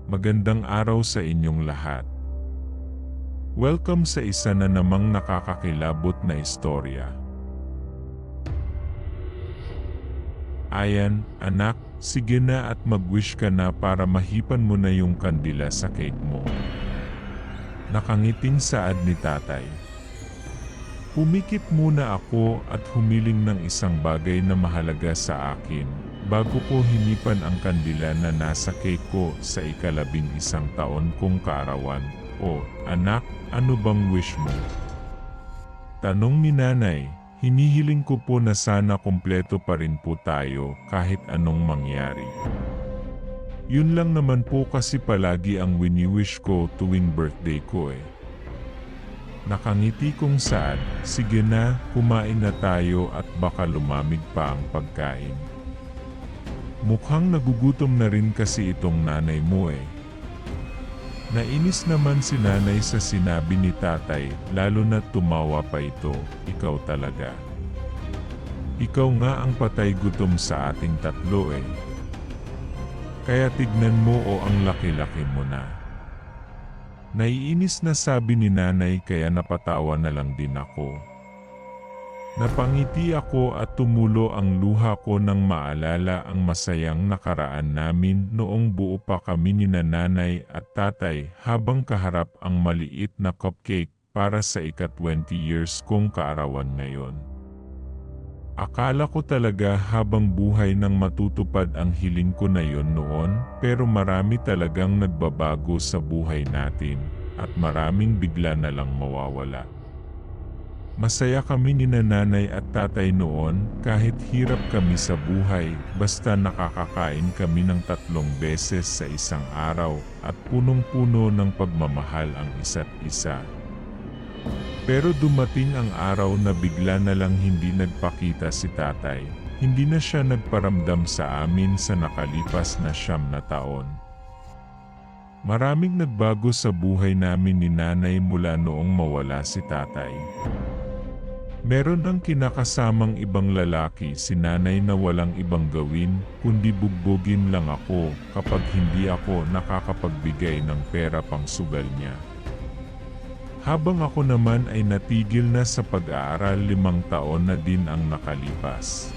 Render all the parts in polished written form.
Magandang araw sa inyong lahat. Welcome sa isa na namang nakakakilabot na istorya. Ayan, anak, sige na at mag-wish ka na para mahipan mo na yung kandila sa cake mo. Nakangiting saad ni tatay. Pumikit muna ako at humiling ng isang bagay na mahalaga sa akin bago ko hinipan ang kandila na nasa cake ko sa ika-11 taon kong kaarawan. O, anak, ano bang wish mo? Tanong ni nanay, hinihiling ko po na sana kumpleto pa rin po tayo kahit anong mangyari. Yun lang naman po kasi palagi ang wini-wish ko tuwing birthday ko eh. Nakangiti kong saad, sige na, kumain na tayo at baka lumamig pa ang pagkain. Mukhang nagugutom na rin kasi itong nanay mo eh. Nainis naman si nanay sa sinabi ni tatay, lalo na tumawa pa ito, ikaw talaga. Ikaw nga ang patay gutom sa ating tatlo eh. Kaya tignan mo o ang laki-laki mo na. Naiinis na sabi ni nanay kaya napatawa na lang din ako. Napangiti ako at tumulo ang luha ko nang maalala ang masayang nakaraan namin noong buo pa kami ni nanay at tatay habang kaharap ang maliit na cupcake para sa ika-20 years kong kaarawan ngayon. Akala ko talaga habang buhay nang matutupad ang hiling ko na yon noon, pero marami talagang nagbabago sa buhay natin at maraming bigla na lang mawawala. Masaya kami ni nanay at tatay noon kahit hirap kami sa buhay basta nakakakain kami ng 3 beses sa isang araw at punong-puno ng pagmamahal ang isa't isa. Pero dumating ang araw na bigla na lang hindi nagpakita si tatay. Hindi na siya nagparamdam sa amin sa nakalipas na 9 na taon. Maraming nagbago sa buhay namin ni nanay mula noong mawala si tatay. Meron ang kinakasamang ibang lalaki si nanay na walang ibang gawin kundi bugbugin lang ako kapag hindi ako nakakapagbigay ng pera pang sugal niya. Habang ako naman ay natigil na sa pag-aaral 5 taon na din ang nakalipas.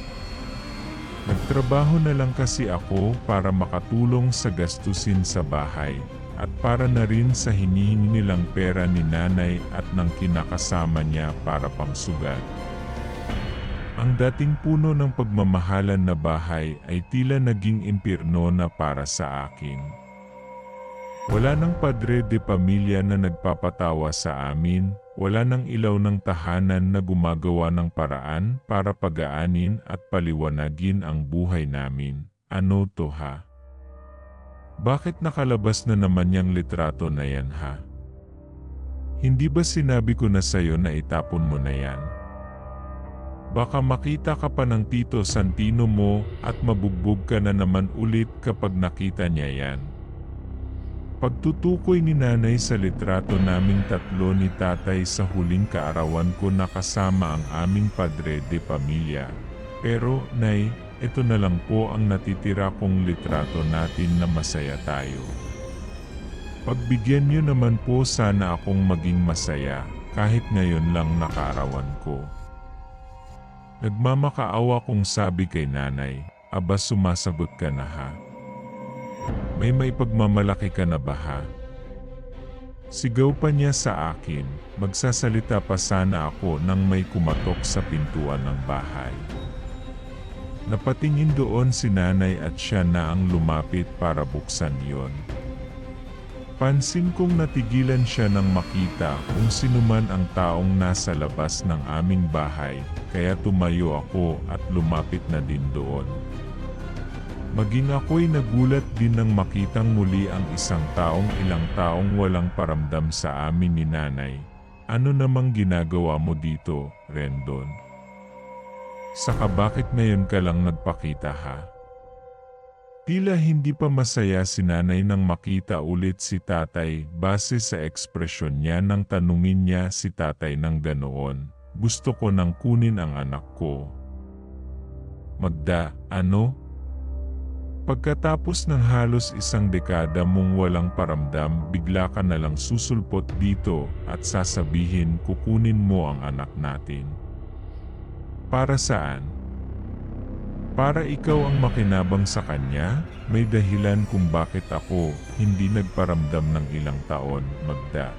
Nagtrabaho na lang kasi ako para makatulong sa gastusin sa bahay at para na rin sa hinihingi nilang pera ni nanay at ng kinakasama niya para pangsugal. Ang dating puno ng pagmamahalan na bahay ay tila naging impyerno na para sa akin. Wala nang padre de pamilya na nagpapatawa sa amin, wala nang ilaw ng tahanan na gumagawa ng paraan para pagaanin at paliwanagin ang buhay namin. Ano to ha? Bakit nakalabas na naman yung litrato na yan ha? Hindi ba sinabi ko na sa'yo na itapon mo na yan? Baka makita ka pa ng Tito Santino mo at mabugbog ka na naman ulit kapag nakita niya yan. Pagtutukoy ni nanay sa litrato naming 3 ni tatay sa huling kaarawan ko na kasama ang aming padre de pamilya. Pero, nay, ito na lang po ang natitira kong litrato natin na masaya tayo. Pagbigyan niyo naman po sana akong maging masaya kahit ngayon lang nakaarawan ko. Nagmamakaawa kong sabi kay nanay, aba sumasagot ka na ha? May pagmamalaki ka na ba ha? Sigaw pa niya sa akin, magsasalita pa sana ako nang may kumatok sa pintuan ng bahay. Napatingin doon si nanay at siya na ang lumapit para buksan yon. Pansin kong natigilan siya nang makita kung sinuman ang taong nasa labas ng aming bahay, kaya tumayo ako at lumapit na din doon. Maging ako'y nagulat din nang makitang muli ang isang taong ilang taong walang paramdam sa amin ni nanay. Ano namang ginagawa mo dito, Rendon? Saka bakit ngayon ka lang nagpakita ha? Tila hindi pa masaya si nanay nang makita ulit si tatay base sa ekspresyon niya nang tanungin niya si tatay ng ganoon. Gusto ko nang kunin ang anak ko. Magda, ano? Pagkatapos ng halos isang dekada mong walang paramdam, bigla ka nalang susulpot dito at sasabihin kukunin mo ang anak natin. Para saan? Para ikaw ang makinabang sa kanya? May dahilan kung bakit ako hindi nagparamdam ng ilang taon, Magda.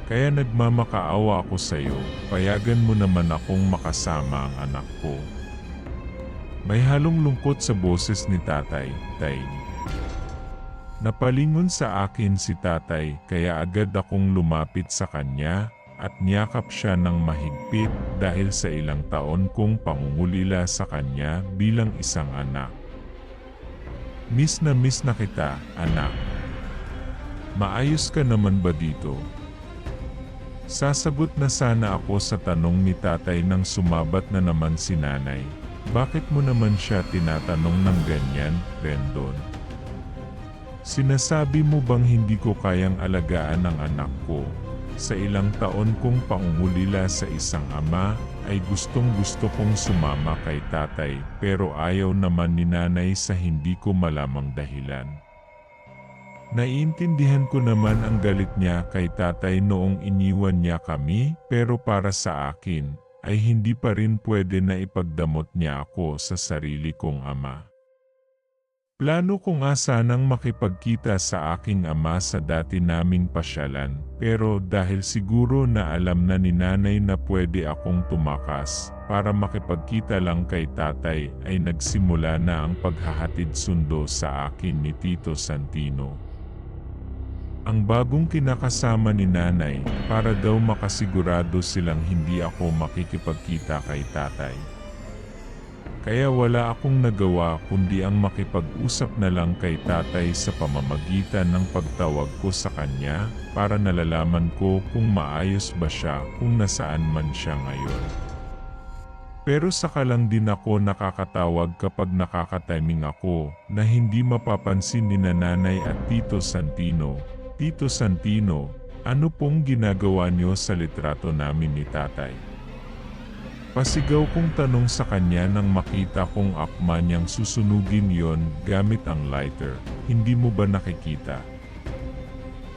Kaya nagmamakaawa ako sa iyo, payagan mo naman akong makasama ang anak ko. May halong lungkot sa boses ni tatay, Tay. Napalingon sa akin si tatay kaya agad akong lumapit sa kanya at niyakap siya ng mahigpit dahil sa ilang taon kong pangungulila sa kanya bilang isang anak. Miss na kita, anak. Maayos ka naman ba dito? Sasagot na sana ako sa tanong ni tatay nang sumabat na naman si nanay. Bakit mo naman siya tinatanong ng ganyan, Rendon? Sinasabi mo bang hindi ko kayang alagaan ang anak ko? Sa ilang taon kong pangungulila sa isang ama, ay gustong-gusto kong sumama kay tatay pero ayaw naman ni nanay sa hindi ko malamang dahilan. Naiintindihan ko naman ang galit niya kay tatay noong iniwan niya kami pero para sa akin, ay hindi pa rin pwede na ipagdamot niya ako sa sarili kong ama. Plano ko nga sanang makipagkita sa aking ama sa dati naming pasyalan, pero dahil siguro na alam na ni nanay na pwede akong tumakas para makipagkita lang kay tatay ay nagsimula na ang paghahatid sundo sa akin ni Tito Santino. Ang bagong kinakasama ni nanay para daw makasigurado silang hindi ako makikipagkita kay tatay. Kaya wala akong nagawa kundi ang makipag-usap na lang kay tatay sa pamamagitan ng pagtawag ko sa kanya para nalalaman ko kung maayos ba siya kung nasaan man siya ngayon. Pero saka lang din ako nakakatawag kapag nakakatiming ako na hindi mapapansin ni nanay at Tito Santino. Tito Santino, ano pong ginagawa niyo sa litrato namin ni tatay? Pasigaw kong tanong sa kanya nang makita kong akma niyang susunugin yon gamit ang lighter. Hindi mo ba nakikita?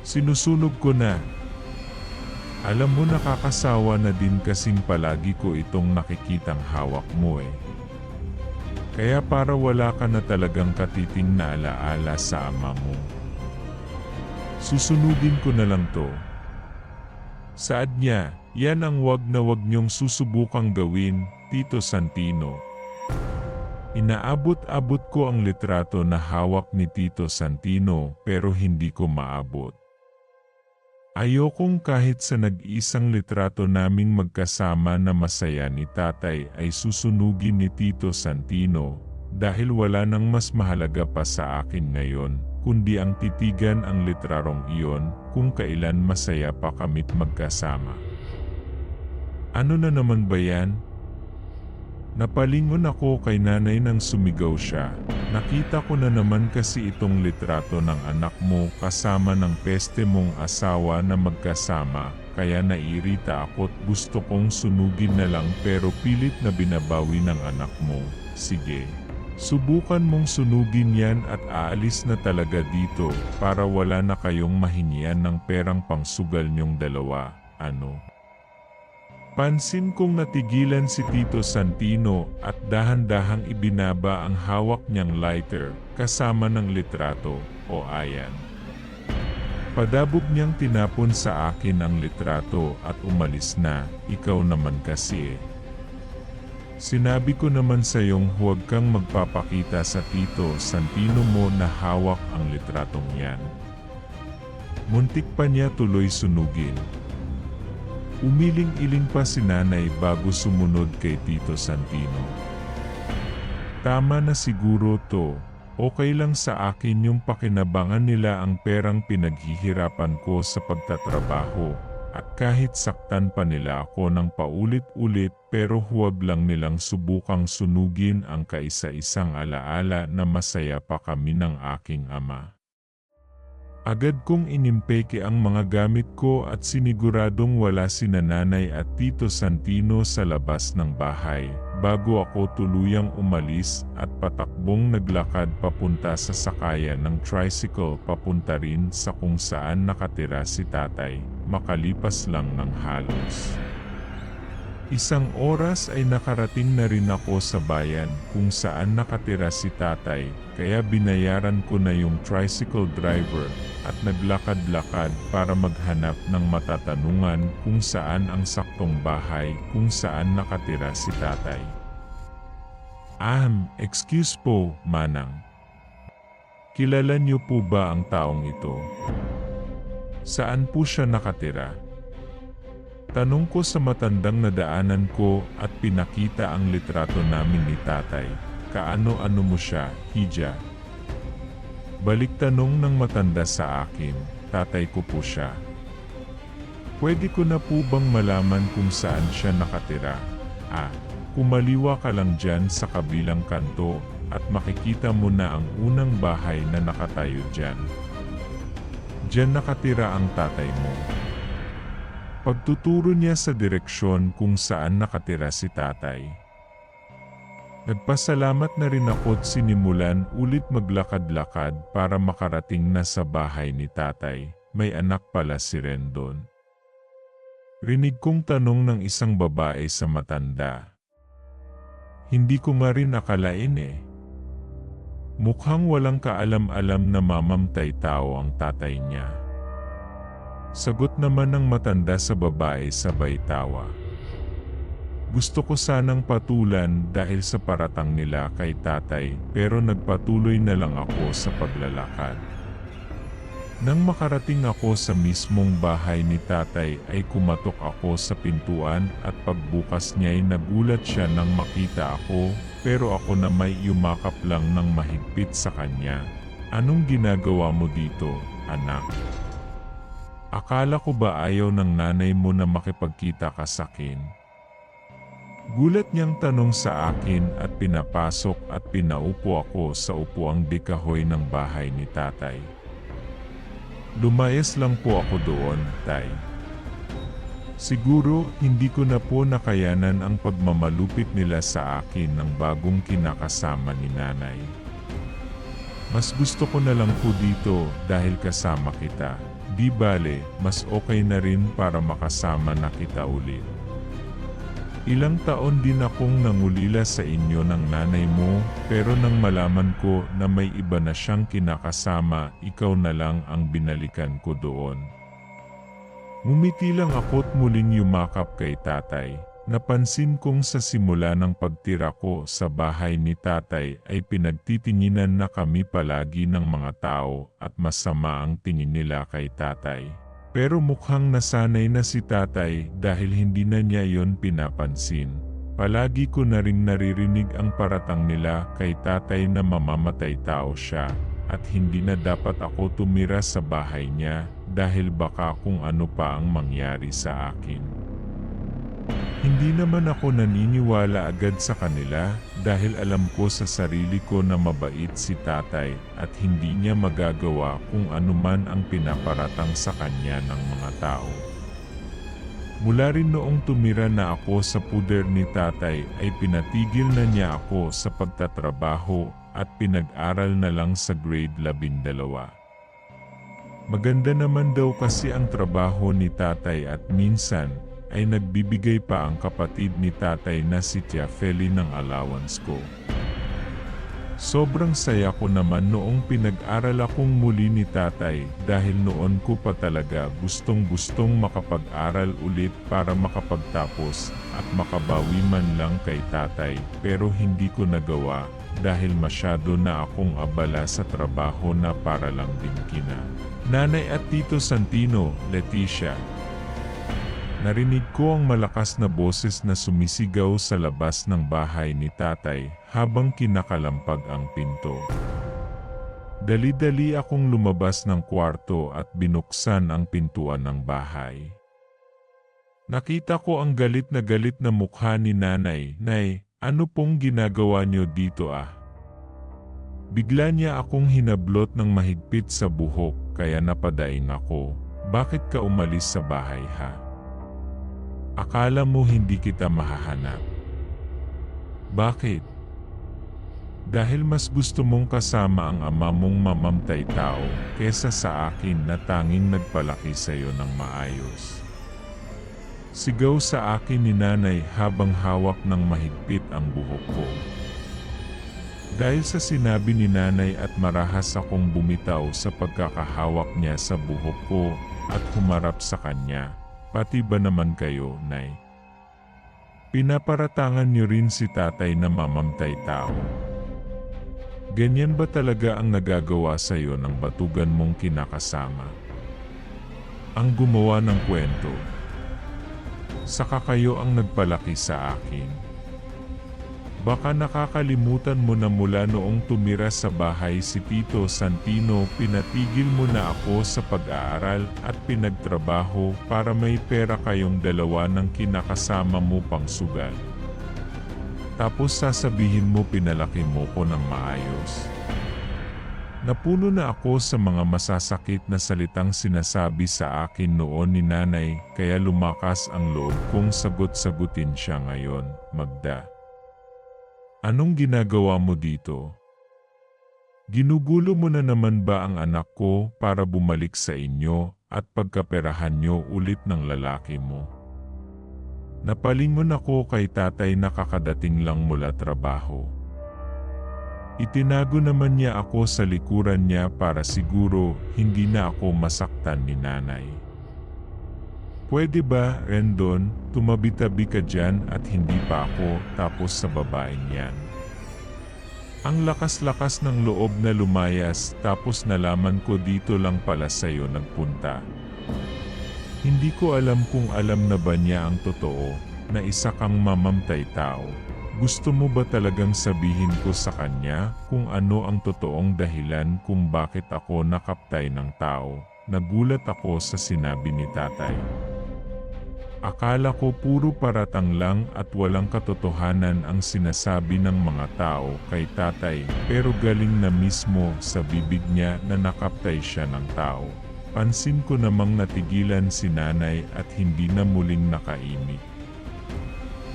Sinusunog ko na. Alam mo nakakasawa na din kasing palagi ko itong nakikitang hawak mo eh. Kaya para wala ka na talagang katiting na alaala sa ama mo. Susunugin ko na lang to. Saad niya, yan ang wag na wag niyong susubukang gawin, Tito Santino. Inaabot-abot ko ang litrato na hawak ni Tito Santino pero hindi ko maabot. Ayokong kahit sa nag-iisang litrato naming magkasama na masaya ni tatay ay susunugin ni Tito Santino dahil wala nang mas mahalaga pa sa akin ngayon kundi ang titigan ang litrarong iyon kung kailan masaya pa kami't magkasama. Ano na naman ba yan? Napalingon ako kay nanay nang sumigaw siya. Nakita ko na naman kasi itong litrato ng anak mo kasama ng peste mong asawa na magkasama, kaya naiirita ako't gusto kong sunugin na lang pero pilit na binabawi ng anak mo. Sige. Subukan mong sunugin yan at aalis na talaga dito para wala na kayong mahingian ng perang pangsugal niyong dalawa, ano? Pansin kong natigilan si Tito Santino at dahan-dahang ibinaba ang hawak niyang lighter kasama ng litrato o ayan. Padabog niyang tinapon sa akin ang litrato at umalis na, ikaw naman kasi eh. Sinabi ko naman sa iyong huwag kang magpapakita sa Tito Santino mo na hawak ang litratong yan. Muntik pa niya tuloy sunugin. Umiling-iling pa si nanay bago sumunod kay Tito Santino. Tama na siguro to, okay lang sa akin yung pakinabangan nila ang perang pinaghihirapan ko sa pagtatrabaho. At kahit saktan pa nila ako ng paulit-ulit pero huwag lang nilang subukang sunugin ang kaisa-isang alaala na masaya pa kami ng aking ama. Agad kong inimpeke ang mga gamit ko at siniguradong wala sina Nanay at Tito Santino sa labas ng bahay, bago ako tuluyang umalis at patakbong naglakad papunta sa sakayan ng tricycle papunta rin sa kung saan nakatira si Tatay, makalipas lang ng halos 1 oras ay nakarating na rin ako sa bayan kung saan nakatira si Tatay, kaya binayaran ko na yung tricycle driver at naglakad-lakad para maghanap ng matatanungan kung saan ang saktong bahay kung saan nakatira si Tatay. Excuse po, Manang. Kilala niyo po ba ang taong ito? Saan po siya nakatira? Tanong ko sa matandang nadaanan ko at pinakita ang litrato namin ni Tatay. Kaano-ano mo siya, Hija? Balik tanong ng matanda sa akin, tatay ko po siya. Pwede ko na po bang malaman kung saan siya nakatira? Kumaliwa ka lang dyan sa kabilang kanto at makikita mo na ang unang bahay na nakatayo dyan. Dyan nakatira ang tatay mo. Pagtuturo niya sa direksyon kung saan nakatira si Tatay. Nagpasalamat na rin ako't sinimulan ulit maglakad-lakad para makarating na sa bahay ni Tatay. May anak pala si Rendon. Rinig kong tanong ng isang babae sa matanda. Hindi ko nga rin akalain Mukhang walang kaalam-alam na mamamtay tao ang tatay niya. Sagot naman ng matanda sa babae sabay tawa. Gusto ko sanang patulan dahil sa paratang nila kay Tatay pero nagpatuloy na lang ako sa paglalakad. Nang makarating ako sa mismong bahay ni Tatay ay kumatok ako sa pintuan at pagbukas niya ay nagulat siya nang makita ako pero ako na may yumakap lang ng mahigpit sa kanya. Anong ginagawa mo dito, anak? Akala ko ba ayaw ng nanay mo na makipagkita ka sa akin? Gulat niyang tanong sa akin at pinapasok at pinaupo ako sa upuang dikahoy ng bahay ni Tatay. Lumayas lang po ako doon, Tay. Siguro hindi ko na po nakayanan ang pagmamalupit nila sa akin ng bagong kinakasama ni Nanay. Mas gusto ko na lang po dito dahil kasama kita. Di bale, mas okay na rin para makasama na kita ulit. Ilang taon din akong nangulila sa inyo ng nanay mo, pero nang malaman ko na may iba na siyang kinakasama, ikaw na lang ang binalikan ko doon. Ngumiti lang ako't muling yumakap kay Tatay. Napansin kong sa simula ng pagtira ko sa bahay ni Tatay ay pinagtitinginan na kami palagi ng mga tao at masama ang tingin nila kay Tatay. Pero mukhang nasanay na si Tatay dahil hindi na niya yon pinapansin. Palagi ko na rin naririnig ang paratang nila kay Tatay na mamamatay tao siya at hindi na dapat ako tumira sa bahay niya dahil baka kung ano pa ang mangyari sa akin. Hindi naman ako naniniwala agad sa kanila dahil alam ko sa sarili ko na mabait si Tatay at hindi niya magagawa kung anuman ang pinaparatang sa kanya ng mga tao. Mula rin noong tumira na ako sa puder ni Tatay ay pinatigil na niya ako sa pagtatrabaho at pinag-aral na lang sa grade 12. Maganda naman daw kasi ang trabaho ni Tatay at minsan ay nagbibigay pa ang kapatid ni Tatay na si Tia Feli ng allowance ko. Sobrang saya ko naman noong pinag-aral akong muli ni Tatay dahil noon ko pa talaga gustong-gustong makapag-aral ulit para makapagtapos at makabawi man lang kay Tatay pero hindi ko nagawa dahil masyado na akong abala sa trabaho na para lang din kina Nanay at Tito Santino, Leticia. Narinig ko ang malakas na boses na sumisigaw sa labas ng bahay ni Tatay habang kinakalampag ang pinto. Dali-dali akong lumabas ng kwarto at binuksan ang pintuan ng bahay. Nakita ko ang galit na mukha ni Nanay. Nay, ano pong ginagawa niyo dito Bigla niya akong hinablot ng mahigpit sa buhok kaya napadaing ako. Bakit ka umalis sa bahay ha? Akala mo hindi kita mahahanap? Bakit? Dahil mas gusto mong kasama ang ama mong mamamtay tao kesa sa akin na tanging nagpalaki sa iyo ng maayos. Sigaw sa akin ni nanay habang hawak ng mahigpit ang buhok ko. Dahil sa sinabi ni nanay at marahas akong bumitaw sa pagkakahawak niya sa buhok ko at humarap sa kanya. Pati ba naman kayo, Nay? Pinaparatangan niyo rin si tatay na mamamtay tao. Ganyan ba talaga ang nagagawa sa iyo ng batugan mong kinakasama? Ang gumawa ng kwento. Saka kayo ang nagpalaki sa akin. Baka nakakalimutan mo na mula noong tumira sa bahay si Tito Santino, pinatigil mo na ako sa pag-aaral at pinagtrabaho para may pera kayong dalawa ng kinakasama mo pang sugal. Tapos sasabihin mo pinalaki mo ko ng maayos. Napuno na ako sa mga masasakit na salitang sinasabi sa akin noon ni nanay, kaya lumakas ang loob kong sagot-sagutin siya ngayon. Magda, anong ginagawa mo dito? Ginugulo mo na naman ba ang anak ko para bumalik sa inyo at pagkaperahan nyo ulit ng lalaki mo? Napalingon ako kay tatay na kakadating lang mula trabaho. Itinago naman niya ako sa likuran niya para siguro hindi na ako masaktan ni nanay. Pwede ba, Rendon, tumabi-tabi ka dyan at hindi pa ako tapos sa babaeng yan? Ang lakas-lakas ng loob na lumayas tapos nalaman ko dito lang pala sa'yo nagpunta. Hindi ko alam kung alam na ba niya ang totoo, na isa kang mamamtay tao. Gusto mo ba talagang sabihin ko sa kanya kung ano ang totoong dahilan kung bakit ako nakaptay ng tao? Nagulat ako sa sinabi ni tatay. Akala ko puro paratang lang at walang katotohanan ang sinasabi ng mga tao kay tatay, pero galing na mismo sa bibig niya na nakaptay siya ng tao. Pansin ko namang natigilan si nanay at hindi na muling nakaimik.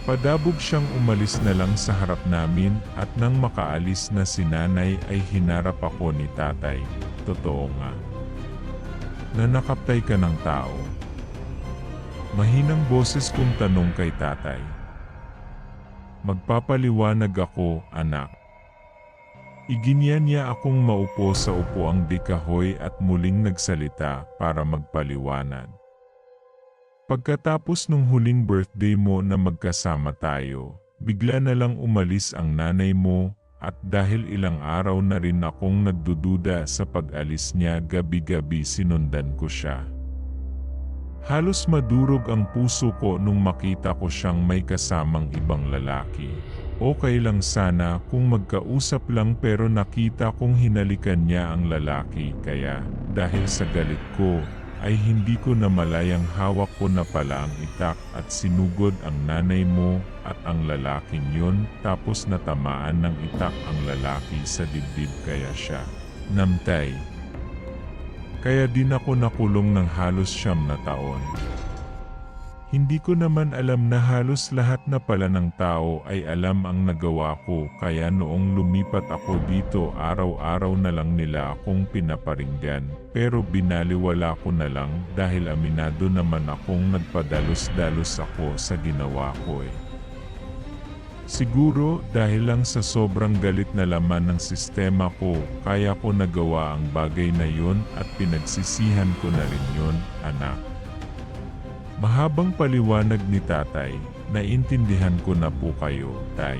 Padabog siyang umalis na lang sa harap namin at nang makaalis na si nanay ay hinarap ako ni tatay. Totoo nga. Na nakaptay ka ng tao. Mahinang boses kong tanong kay tatay. Magpapaliwanag ako, anak. Iginyan niya akong maupo sa upuang dikahoy at muling nagsalita para magpaliwanag. Pagkatapos nung huling birthday mo na magkasama tayo, bigla na lang umalis ang nanay mo at dahil ilang araw na rin akong nagdududa sa pag-alis niya, gabi-gabi sinundan ko siya. Halos madurog ang puso ko nung makita ko siyang may kasamang ibang lalaki. Okay lang sana kung magkausap lang, pero nakita kong hinalikan niya ang lalaki, kaya dahil sa galit ko, ay hindi ko na malayang hawak ko na pala ang itak at sinugod ang nanay mo at ang lalaking yun, tapos natamaan ng itak ang lalaki sa dibdib kaya siya namtay. Kaya din ako nakulong ng halos 9 na taon. Hindi ko naman alam na halos lahat na pala ng tao ay alam ang nagawa ko, kaya noong lumipat ako dito araw-araw na lang nila akong pinaparinggan, pero binaliwala ko na lang dahil aminado naman akong nagpadalos-dalos ako sa ginawa ko eh. Siguro dahil lang sa sobrang galit na laman ng sistema ko, kaya ko nagawa ang bagay na yun at pinagsisihan ko na rin yun, anak. Mahabang paliwanag ni tatay, naintindihan ko na po kayo, tay.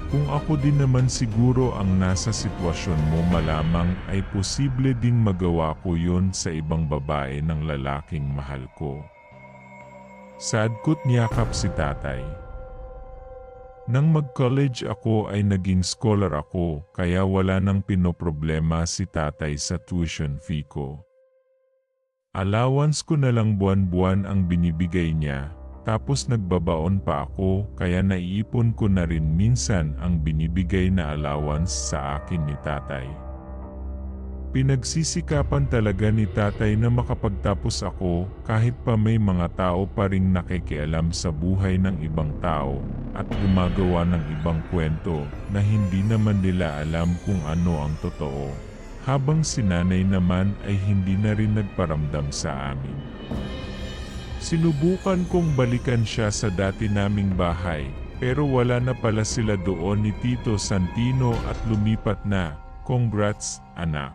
Kung ako din naman siguro ang nasa sitwasyon mo, malamang ay posible ding magawa ko yun sa ibang babae ng lalaking mahal ko. Sadkot niyakap si tatay. Nang mag-college ako ay naging scholar ako, kaya wala nang pinoproblema si tatay sa tuition fee ko. Allowance ko na lang buwan-buwan ang binibigay niya, tapos nagbabaon pa ako, kaya naiipon ko na rin minsan ang binibigay na allowance sa akin ni tatay. Pinagsisikapan talaga ni tatay na makapagtapos ako kahit pa may mga tao pa ring nakikialam sa buhay ng ibang tao at gumagawa ng ibang kwento na hindi naman nila alam kung ano ang totoo. Habang si nanay naman ay hindi na rin nagparamdam sa amin. Sinubukan kong balikan siya sa dati naming bahay pero wala na pala sila doon ni Tito Santino at lumipat na. Congrats, anak.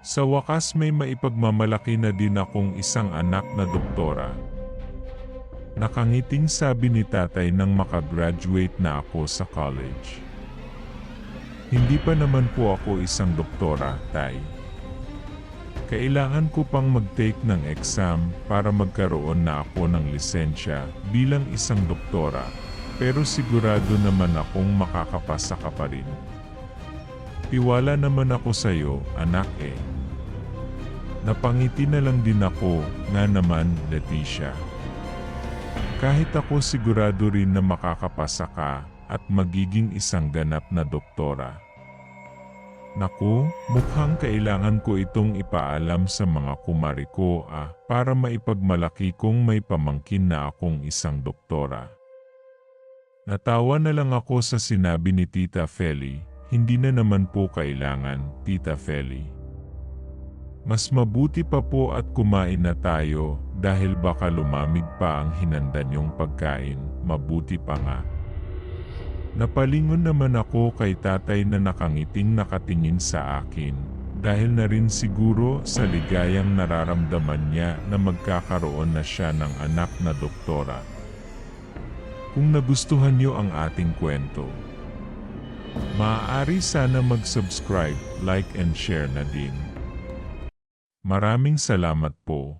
Sa wakas may maipagmamalaki na din akong isang anak na doktora. Nakangiting sabi ni tatay nang makagraduate na ako sa college. Hindi pa naman po ako isang doktora, tay. Kailangan ko pang mag-take ng exam para magkaroon na ako ng lisensya bilang isang doktora, pero sigurado naman akong makakapasa ka pa rin. Tiwala naman ako sa iyo, anak eh. Napangiti na lang din ako, nga naman, Leticia. Kahit ako sigurado rin na makakapasa ka at magiging isang ganap na doktora. Naku, mukhang kailangan ko itong ipaalam sa mga kumari ko para maipagmalaki kong may pamangkin na akong isang doktora. Natawa na lang ako sa sinabi ni Tita Feli, hindi na naman po kailangan, Tita Feli. Mas mabuti pa po at kumain na tayo dahil baka lumamig pa ang hinanda niyong pagkain, mabuti pa nga. Napalingon naman ako kay tatay na nakangiting nakatingin sa akin dahil na rin siguro sa ligayang nararamdaman niya na magkakaroon na siya ng anak na doktora. Kung nagustuhan niyo ang ating kwento, maaari sana mag-subscribe, like and share na din. Maraming salamat po.